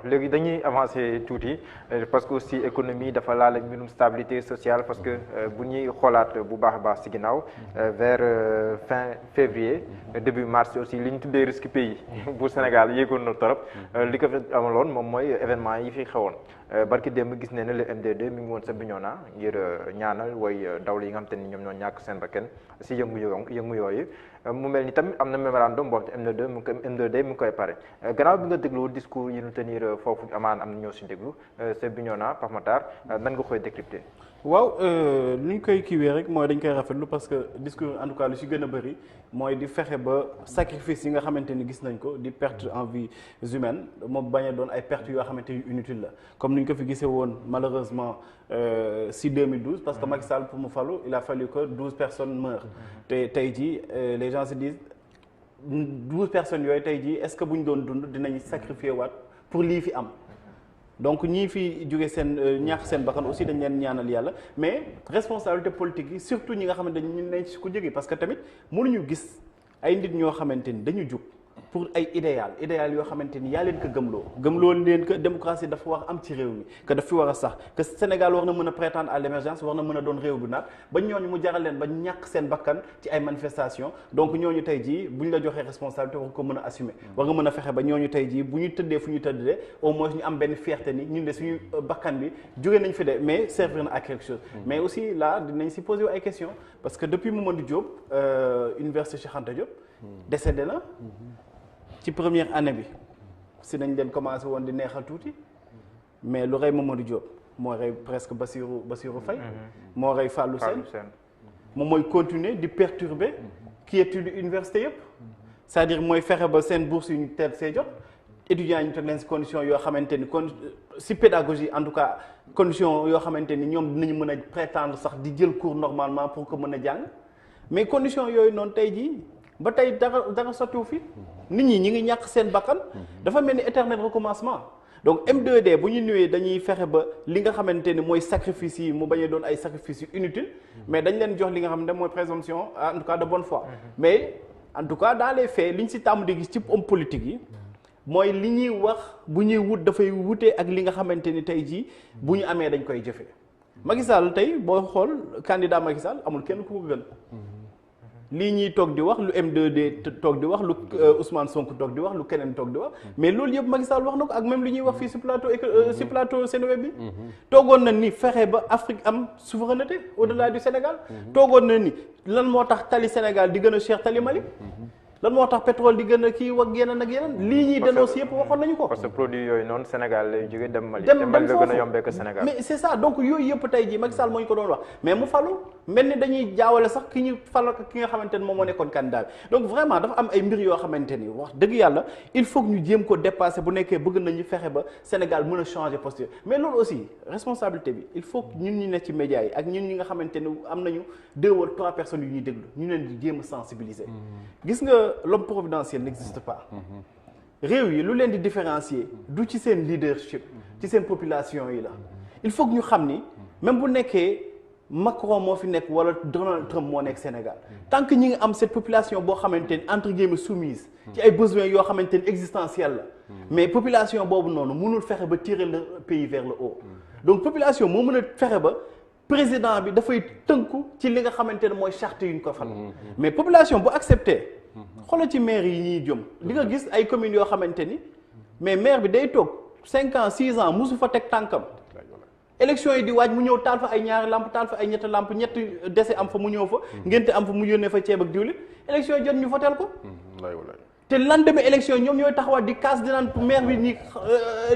léegi dañuy avancer tuuti parce que aussi économie dafa laal ak mbirum stabilité sociale parce que bu ñuy xoolaat bu baax a baax ci ginnaaw vers fin février début mars aussi li ñu tuddee risque pays bu Sénégal yéegoon na torop li ko fi amaloon moom mooy événement yi fi xewoon barki démb gis ne le MDD mi ngi woon sa Bignona ngir ñaanal way dawlu yi nga xam te ni ñoom ñoo ñàkk seen bakkan ci yëngu yooyu mu mel ni tamit am na mémorandum boo xam ne M2D mu ngi koy pare gannaaw bi nga déglu discours yi ñu tenir foofu amaan am na ñoo ci déglu sa Bignona Pape Matar nan nga koy décrypter. waaw li ñu koy kiiwee rek mooy dañ koy rafetlu parce que discours en tout cas lu ci gën a bëri mooy di fexe ba sacrifice yi nga xamante ni gis nañ ko di perte en vies humaines moom bañ a doon ay pertes yoo xamante ni inutile la comme ni ñu ko fi gisee woon malheureusement si 2012 parce que Macky Sall pour mu falu il a fallu que 12 personnes meurent te tey jii les gens se disent 12 personnes yooyu tey jii est-ce que bu ñu doon dund dinañ sacrifier waat pour lii fi am. donc ñii fi jóge seen ñaax seen bakkan aussi dañ leen ñaanal yàlla mais responsabilité politique yi surtout ñi nga xamante ni ñu nañ ci ko jóge parce que tamit mënuñu gis ay nit ñoo xamante ni dañu jóg pour ay idéal yoo xamante ni yaa leen ko gëmloo leen que démocratie dafa war am ci réew mi que daf fi war a sax que Sénégal war na mën a prétendre à l'émergence war na mën a doon réew bu naat ba ñooñu mu jaral leen ba ñàkk seen bakkan ci ay manifestations donc ñooñu tey jii bu ñu la joxee responsabilité war ko mën a assumer war nga mën a fexe ba ñooñu tey jii bu ñu tëddee fu ñu tëddee au moins ñu am benn fierté ni ñun de suñu bakkan bi jóge nañ fi de mais servir na à quelque chose mais aussi là dinañ si poser ay questions parce que depuis Mamadou Diop université Cheikh Anta Diop décédé na ci première année bi si nañ leen commencé woon di neexal tuuti mais lu rey Mamadou Diop moo rey presque Bassirou Faye moo rey Fallou Sène moom mooy continuer di perturber kii étude université yëpp c'est-à-dire mooy fexe ba seen bourse yu ñu teel see jot étudiants yi ñu teg leen si condition yoo xamante ni si pédagogie en tout cas condition yoo xamante ni ñoom dinañu mën a prétendre sax di jël cours normalement pour que mën a jàng mais condition yooyu noonu tey jii ba tey dara sottiwu fi nit ñi ngi ñàkk seen bakkan dafa mel ni éternel recommencement donc M2D bu ñu ñëwee dañuy fexe ba li nga xamante ni mooy sacrifice yi mu bañ a doon ay sacrifice yu inutile mais dañ leen jox li nga xam ne mooy présomption en tout cas de bonne foi mais en tout cas dans les faits li ñu si tàmm di gis ci homme politique yi mooy li ñuy wax bu ñuy wut dafay wutee ak li nga xamante ni tey jii bu ñu amee dañ koy jëfee Macky Sall tey boo xool candidat Macky Sall amul kenn ku ko gën lii ñuy toog di wax lu M2D toog di wax lu Ousmane Sonko toog di wax lu keneen toog di wax mais loolu yëpp Macky Sall wax na ko ak même li ñuy wax fii si plateau Seneweb bi toogoon na ni fexe ba Afrique am souveraineté au-delà du Sénégal toogoon na ni lan moo tax tali Sénégal di gën a cher tali Mali lan moo tax pétrole di gën a kii wax yeneen ak yeneen lii ñuy dénoncé yëpp waxoon nañu ko. parce que produit yooyu noonu Sénégal lay jóge dem Mali. dem Mali la gën a yombee que Sénégal. mais c'est ça donc yooyu yëpp tey jii Macky Sall moo ñu ko doon wax mais mu falu mel ni dañuy jaawale sax ki ñu fal ak ki nga xamante ni moom moo nekkoon candidat bi donc vraiment dafa am ay mbir yoo xamante ni wax dëgg yàlla il faut que ñu jéem ko dépasser bu nekkee bëgg nañu fexe ba Sénégal mën a changer posture mais loolu aussi responsabilité bi il faut que ñun ñu ne ci médias yi ak ñun ñi nga xamante ni am nañu 2 wala 3 personnes yu ñuy déglu ñu leen di jéem a sensibiliser gis nga l'homme providentiel n'existe pas réew yi lu leen di différencier du ci seen leadership ci seen population yi la il faut que ñu xam ni même bu nekkee Macron moo fi nekk wala Donald Trump moo nekk Sénégal tant que ñi ngi am cette population boo xamante ni entre guillemets soumise ci ay besoins yoo xamante ni existentiels la mais population boobu noonu mënul fexe ba tirer le pays vers le haut donc population moo mën a fexe ba président bi dafay tënku ci li nga xamante ne mooy charte yu ñu ko fal mais population bu accepté xoolal ci maire yi ñuy jëm di nga gis ay communes yoo xamante ni mais maire bi day toog 5 ans 6 ans musu fa teg tànkam élection yi di waaj mu ñëw taal fa ay ñaari lamp taal fa ay ñetti lamp ñetti dese am fa mu ñëw fa ngénte am fa mu yónnee fa ceeb ak diwlin élection yi jot ñu voteel ko te lendemain élection ñoom ñooy taxawaat di casse di naan maire bi ni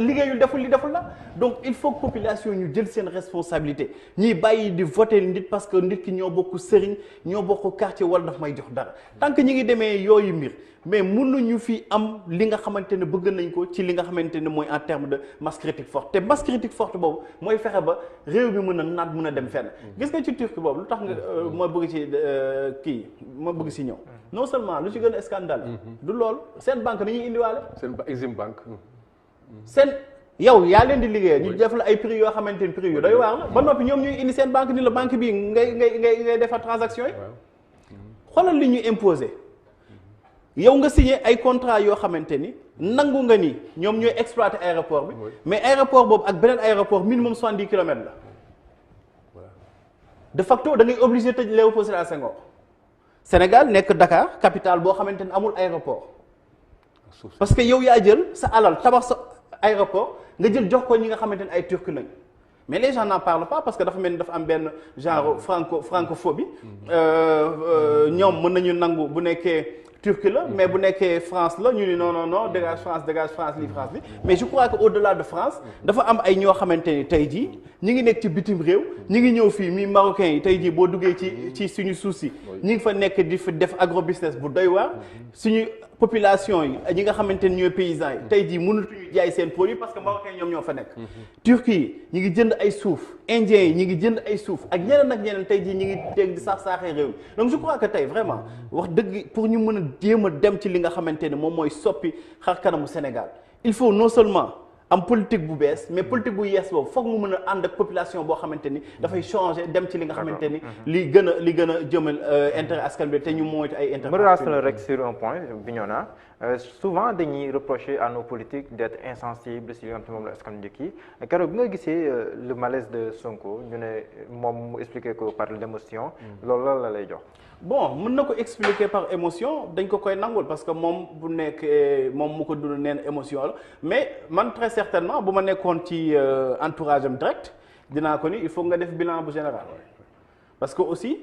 liggéeyul deful li deful la donc il faut que population ñu jël seen responsabilité ñuy bàyyi di voter nit parce que nit ki ñoo bokk sëriñ ñoo bokk quartier wala daf may jox dara tant que ñi ngi demee yooyu mbir mais mënuñu fi am li nga xamante ne bëgg nañ ko ci li nga xamante ne mooy en terme de masse critique forte te masse critique forte boobu mooy fexe ba réew mi mën a naat mën a dem fenn gis nga ci Turquie boobu lu tax nga ma bëgg ci kii ma bëgg si ñëw non seulement lu ci gën a scandale du loolu seen banque dañuy indiwaale seen Exim Bank seen yow yaa leen di liggéey ñu def la ay prix yoo xamante ni prix yu doy waar la ba noppi ñoom ñuy indi seen banque ni la banque bii ngay defar transaction yi xoolal li ñu imposé yow nga signé ay contrat yoo xamante ni nangu nga ni ñoom ñooy exploiter aéroport bi mais aéroport boobu ak beneen aéroport minimum 70 kilomètres la de facto da ngay obligé tëj Léopold Sédar Senghor Sénégal nekk Dakar capitale boo xamante ni amul aéroport parce que yow yaa jël sa alal tabax sa aéroport nga jël jox ko ñi nga xamante ni ay turc lañ mais les gens n'en parlent pas parce que dafa mel ni dafa am benn genre francophobie ñoom mën nañu nangu bu nekkee Turquie la mais bu nekkee France la ñu ni non dégage France li mais je crois que au-delà de France dafa am ay ñoo xamante ni tey jii ñi ngi nekk ci bitim réew ñi ngi ñëw fii mi marocains yi tey jii boo duggee ci suñu suuf si ñi ngi fa nekk di fa def agro business bu doy waar suñu population yi ñi nga xamante ni ñooy paysans yi tey jii mënatuñu jaay seen produit parce que marocains ñoom ñoo fa nekk Turquie yi ñi ngi jënd ay suuf indiens yi ñi ngi jënd ay suuf ak ñeneen tey jii ñi ngi dégg di saaxee réew mi donc je crois que tey vraiment wax dëgg pour ñu mën a jéem a dem ci li nga xamante ne moom mooy soppi xar kanamu Sénégal il faut non seulement am politique bu bees mais politique bu yees boobu foog mu mën a ànd ak population boo xamante ni dafay changer dem ci li nga xamante ni li gën a jëmal intérêt askan bi te ñu moytu ay intérêt. ma relance rek sur un point Bignona souvent dañuy reprocher à nos politiques d'être insensibles si li nga xam ne moom la askan njëkk yi keroog bi nga gisee le malaise de Sonko ñu ne moom mu expliqué ko par l'émotion loolu la lay jox. bon mën na ko expliquer par émotion dañ ko koy nangul parce que moom bu nekkee moom mu ko dund neen émotion la mais man très certainement bu ma nekkoon ci entourage am direct dinaa ko ni il faut nga def bilan bu général parce que aussi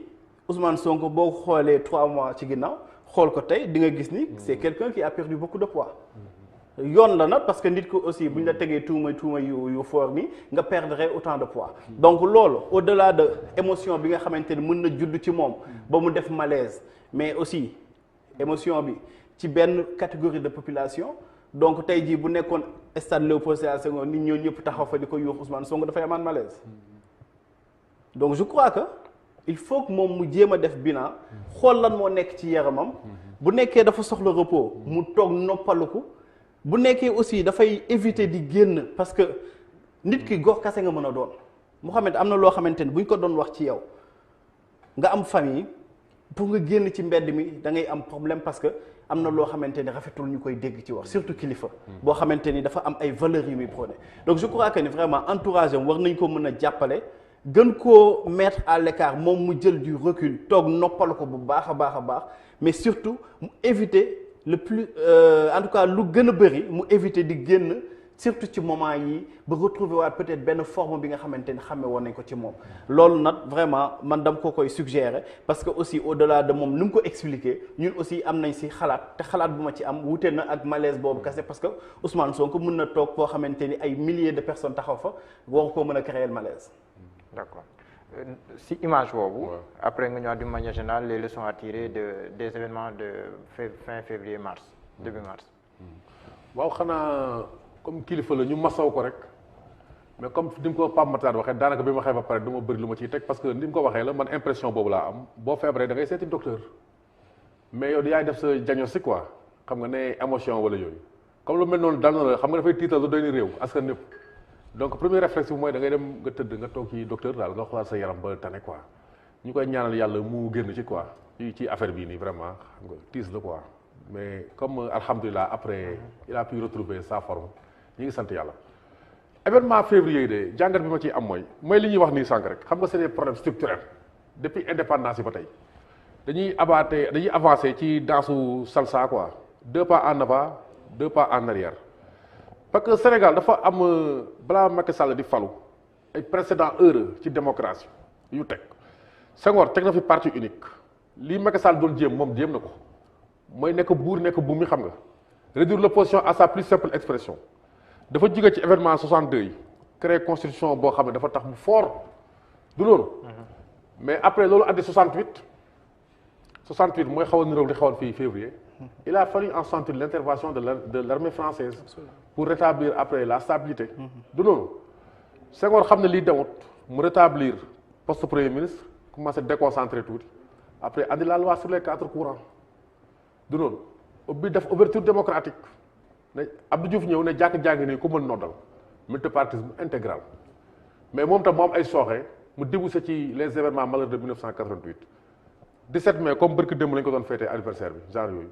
Ousmane Sonko boo xoolee 3 mois ci ginnaaw xool ko tey di nga gis ni c'est quelqu'un qui a perdu beaucoup de poids yoon la nag parce que nit ko aussi bu ñu la tegee tuuma yu fort nii nga perdre autant de poids donc loolu au-delà de émotion bi nga xamante ni mën na judd ci moom ba mu def malaise mais aussi émotion bi ci benn catégorie de population donc tey jii bu nekkoon stade Léopold Sédar Senghor nit ñoo ñëpp taxaw fa di ko yuux Ousmane Sonko dafay amaan malaise donc je crois que il faut que moom mu jéem a def bilan xool lan moo nekk ci yaramam bu nekkee dafa soxla repos mu toog noppaluku bu nekkee aussi dafay éviter di génn parce que nit ki gox kase nga mën a doon Mouhamed am na loo xamante ni bu ñu ko doon wax ci yow nga am famille pour nga génn ci mbedd mi da ngay am problème parce que am na loo xamante ni rafetul ñu koy dégg ci wax surtout kilifa boo xamante ni dafa am ay valeurs yu muy prôné donc je crois que ni vraiment entourage am war nañ ko mën a jàppale gën koo mettre à l'écart moom mu jël du recul toog noppal ko bu baax a baax mais surtout mu éviter le plus en tout cas lu gën a bëri mu éviter di génn surtout ci moment yi ba retrouver waat peut-être benn forme bi nga xamante ni xame woon nañ ko ci moom loolu nag vraiment man dama ko koy suggérer parce que aussi au-delà de moom ni mu ko expliquer ñun aussi am nañ si xalaat te xalaat bu ma ci am wute na ak malaise boobu kese parce que Ousmane Sonko mën na toog foo xamante ni ay milliers de personnes taxaw fa war koo mën a créer le malaise. D'accord. Si image boobu après nga ñëwaat d'une manière générale les leçons à tirer des événements de fin février mars début mars. waaw xanaa comme kilifa la ñu masaw ko rek mais comme ni mu ko Pape Matar waxee daanaka bi ma waxee ba pare du ma bëri lu ma ciy teg parce que ni mu ko waxee la man impression boobu laa am boo feebaree da ngay seeti docteur mais yow yaay def sa diagnostic quoi xam nga ne émotion wala yooyu comme lu mel noonu dal na la xam nga dafay tiital lu doy ni réew askan ñëpp. donc premier réflexe bi mooy da ngay dem nga tëdd nga toog ci docteur daal nga xoolal sa yaram ba tane quoi ñu koy ñaanal yàlla mu génn ci quoi ci affaire bii nii vraiment xam nga tiis la quoi mais comme alhamdulilah après il a pu retrouver sa forme ñu ngi sant yàlla. événement février yi de jàngat bi ma ciy am mooy li ñuy wax nii sànq rek xam nga c'est des problèmes structurels depuis indépendance yi ba tey dañuy avancer ci dansu salsa quoi 2 pas en avant 2 pas en arrière. parce que Sénégal dafa am balaa Macky Sall di falu ay précédents heureux ci démocratie yu teg Senghor teg na fi parti unique lii Macky Sall doon jéem moom jéem na ko mooy nekk buur nekk buum mi xam nga réduire l'opposition à sa plus simple expression dafa jóge ci événement 62 yi créer constitution boo xam ne dafa tax mu fort du loolu mais après loolu andi 68 mooy xawoon niroog li xawoon fii février il a fallu en 68 l'intervention de l'armée française pour rétablir après la stabilité du noonu Senghor xam ne lii demut mu rétablir poste premier ministre commencé déconcentrer tuuti après andi la loi sur les 4 courants du noonu ubbi def ouverture démocratique ne Abdou Diouf ñëw ne jàkk-jàngi nii ku mën noddal multipartisme intégral mais moom tam mu am ay sooxe mu débouché ci les événements malheureux de 1988 17 mai comme bërki démb lañu ko doon fêté anniversaire bi genre yooyu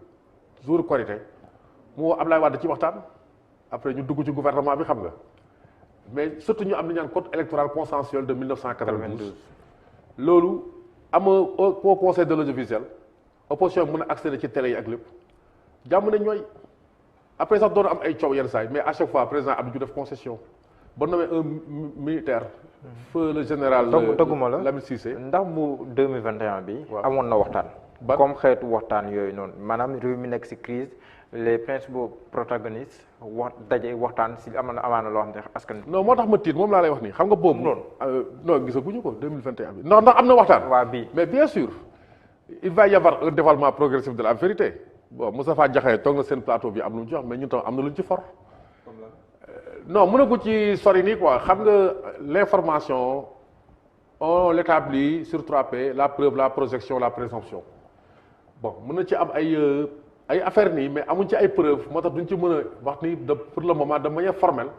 jour Korité mu woo Ablaye Wade ci waxtaan après ñu dugg ci gouvernement bi xam nga mais surtout ñu am li ñaan code électoral consensuel de 1992 loolu au conseil de l'audiovisuel opposition mën a accéder ci télé yi ak lépp jàmm ne ñooy après sax doon am ay coow yenn saa yi mais à chaque fois président Abdou Diouf def concession ba nommé un militaire feu le général dogguma la Lamine Cissé ndax bu 2021 bi waaw. amoon na waxtaan Ban? comme xeetu waxtaan yooyu noonu maanaam réew mi nekk ci crise les principaux protagonistes daje waxtaan ci amaana loo xam ne askan non moo tax ma tiit moom laa lay wax nii xam nga boobu Noonu. non gisaguñu ko 2021 bi ndax am na waxtaan waa bii mais bien sûr il va y avoir un dévoilement progressif de la vérité bon Moustapha Diakhaté toog na seen plateau bi am lu mu ci wax mais ñun tam am na lu ñu ci for non mënagu ci sori nii quoi xam nga l'information on l'établit sur 3P la preuve la projection la présomption bon mën na ci am ay affaire nii mais amuñ ci ay preuve moo tax duñ ci mën a wax ni pour le moment de manière formelle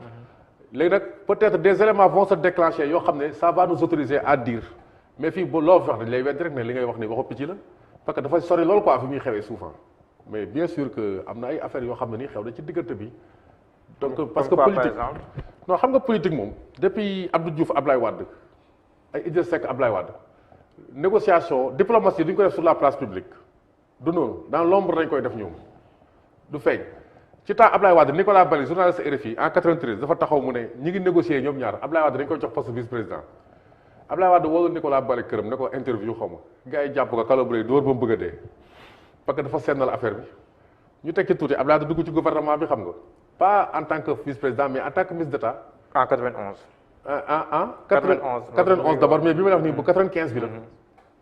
léegi nag peut-être des éléments vont se déclencher yoo xam ne ça va nous autoriser à dire mais fii ba loo wax dañ lay weddi rek ne li ngay wax ni waxu picc la parce que dafay sori loolu quoi fi muy xewee souvent mais bien sûr que am na ay affaires yoo xam ne nii xew na ci diggante bi donc parce que quoi, politique par exemple non xam nga politique moom depuis Abdou Diouf Ablaye Wade ay Idriss Seck Ablaye Wade négociation diplomatie duñ ko def sur la place publique du noonu dans l'ombre dañ koy def ñoom du feeñ ci temps Ablaye Wade Nicolas Bally journaliste RFI en 93 dafa taxaw mu ne ñi ngi négocier ñoom ñaar Ablaye Wade dañ koy jox poste vice président Ablaye Wade woo Nicolas Bally këram ne ko interview xaw ma gars yi jàpp ko calibré dóor ba mu bëgg a dee parce que dafa sennal affaire bi ñu tekki tuuti Ablaye Wade dugg ci gouvernement bi xam nga pas en tant que vice président mais en tant que ministre d'État en 91 en 91 91 d'abord mais bi ma la wax nii bu 95 bi la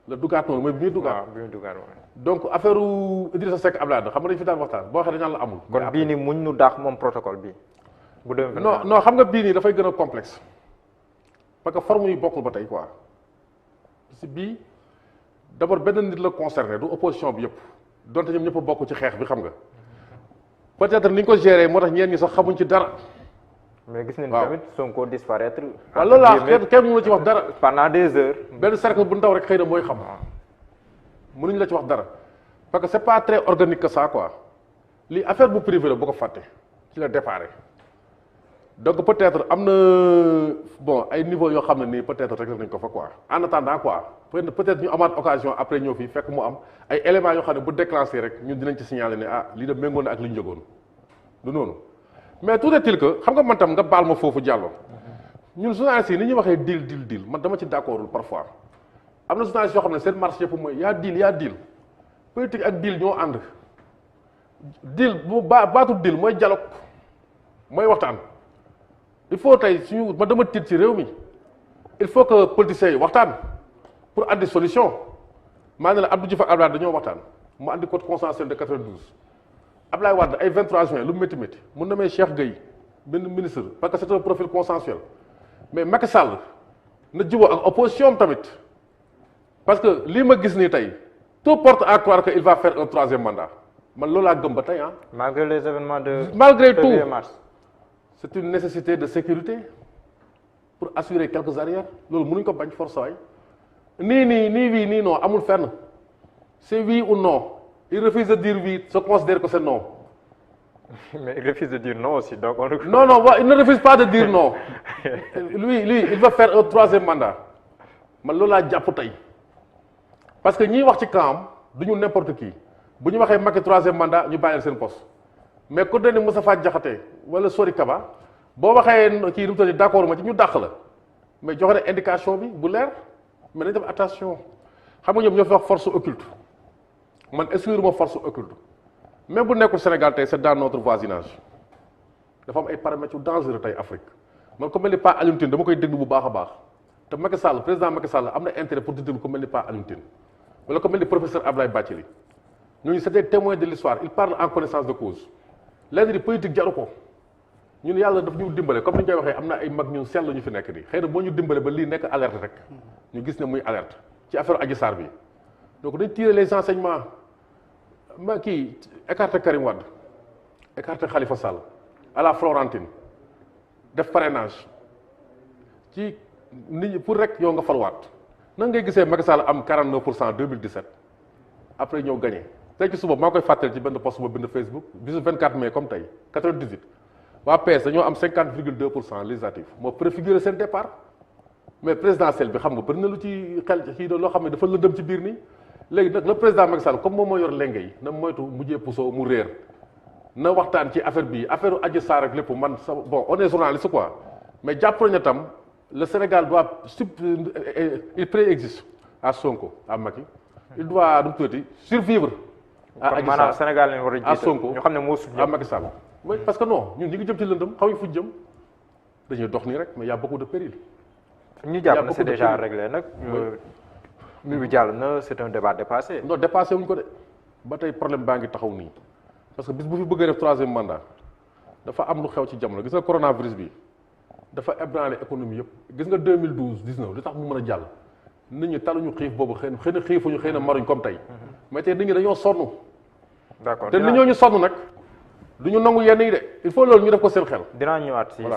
la duggaat noonu mooy bi muy duggaat waaw bi mu duggaat waaw. donc affaire Idrissa Seck Ablaye Wade xam nga dañu fi daan waxtaan boo waxee dañu la amul kon bii ni muñ nu daax moom protocole bi bu 2021 non non xam nga bii nii dafay gën a complexe parce que forme yi bokkul ba tey quoi si bii d'abord benn nit la concerné du opposition bi yëpp donte ñoom ñëpp a bokk ci xeex bi xam nga peut-être ni ñu ko géré moo tax ñeen ñi sax xamuñ ci dara mais gis nañu waaw. tamit Sonko disparaître waaw loolu laa kenn mënu la ci wax dara pendant des heures benn cercle bu ndaw rek xëy na mooy xam mënuñ la ci wax dara parce que c'est pas très organique que ça quoi lii affaire bu privé la bu ko fàtte ci la déparé donc peut-être am na bon ay niveau yoo xam ne nii peut-être rek nañ ko fa quoi en attendant quoi peut-être ñu amaat occasion après ñëw fii fekk mu am ay éléments yoo xam ne bu déclenché rek ñun dinañ ci signaler ne ah lii de méngoo na ak li ñu jógoon du noonu mais tout est-il que xam nga man tam nga baal ma foofu jàllo ñun journalistes yi ni ñuy waxee deal man dama ci d'accordul parfois am na journalistes yoo xam ne seen marché yëpp mooy yaa deal politique ak deal ñoo ànd deal bu baatu deal mooy dialogue mooy waxtaan il faut tey suñu ma dama tiit ci réew mi il faut que politiciens yi waxtaan pour andi solution maa ne la Abdou Diouf ak Abdoulaye dañoo waxtaan mu andi code consensuel de 92 Abdoulaye Wade ay 23 juin lu mu métti mun na may Cheikh Gueye benn ministre parce que c'est un profil consensuel mais Macky Sall na jubóo ak opposition tamit parce que lii ma gis nii tey tout porte à croire que il va faire un troisième mandat man loolu laa gëm ba tey ah. malgré les événements de malgré tout février mars c'est une nécessité de sécurité pour assurer quelques arrières loolu mënuñ ko bañ force waay nii oui nii non amul fenn c'est oui ou non il refuse de dire oui se considère que c'est non. mais il refuse de dire non aussi donc on non il ne refuse pas de dire non lui il va faire un troisième mandat man loolu laa jàpp tey parce que ñiy wax ci camp du ñu n'importe qui bu ñu waxee Macky troisième mandat ñu bàyyil seen poste mais ku ne ni Moustapha Diakhaté wala Sori Kaba boo waxee kii nu mu tudd d'accord ma ci ñu dàq la mais joxe na indication bi bu leer mais nañ def attention xam nga ñoom ñoo fi wax force occulte man exclure ma force occulte même bu nekkul Sénégal tey c'est dans notre voisinage dafa am ay paramètres yu dangereux tey Afrique man ko mel ni Pa Alioune Tine dama koy déglu bu baax a baax te Macky Sall président Macky Sall am na intérêt pour di déglu ko mel ni Pa Alioune Tine wala ko mel ni professeur Abdoulaye Bathily ñooñu c'est des témoins de l'histoire ils parlent en connaissance de cause léegi di politique jaru ko ñun yàlla daf ñu dimbale comme ni ñu koy waxee am na ay mag ñun seetlu ñu fi nekk nii xëy na boo ñu dimbale ba lii nekk alerte rek ñu gis ne muy alerte ci affaire Adji Sarr bi donc dañ tirer les enseignements ma kii écarter Karim Wade écarter Khalifa Sall à la Florentine def parrainage ci nit ñi pour rek yow nga falwaat nan ngay gisee Macky Sall am 49% 2017 après ñëw gagné tey ci suba maa koy fàttali ci benn post ba bind Facebook bisu 24 mai comme tey 98 waa PS dañoo am 50,2% législatif moo préfiguré seen départ mais présidentiel bi xam nga bëri na lu ci xel kii doon loo xam ne dafa lëndëm ci biir nii léegi nag le président Macky Sall comme moom moo yor lenge yi na moytu mujjee puso mu réer na waxtaan ci affaire bi affaire Adji Sarr ak lépp man sa bon on est journaliste quoi mais jàpp nañu tam le Sénégal doit il préexiste à Sonko à Macky il doit nu mu tuddati survivre à Adji Sarr maanaam Sénégal lañ war a jiital à Sonko ñu xam ne moo suuf à Macky Sall mooy parce que non ñun ñi ngi jëm ci lëndëm xaw ñu fuñ jëm dañuy dox nii rek mais y a beaucoup de péril ñu jàpp na c'est déjà réglé nag mi bi jàll na c'est un débat dépassé non dépassé wuñ ko de ba tey problème baa ngi taxaw nii parce que bis bu fi bëggee def 3e mandat dafa am lu xew ci jamono gis nga coronavirus bi dafa ébranlé économie yëpp gis nga 2012 19 li tax mu mën a jàll nit ñi taluñu xiif boobu xëy na xiifuñu xëy na maruñ comme tey mais tey nit ñi dañoo sonn d'accord te nit ñoo ñu sonn nag du ñu nangu yenn yi de il faut loolu ñu def ko seen xel dinaa ñëwaat si yow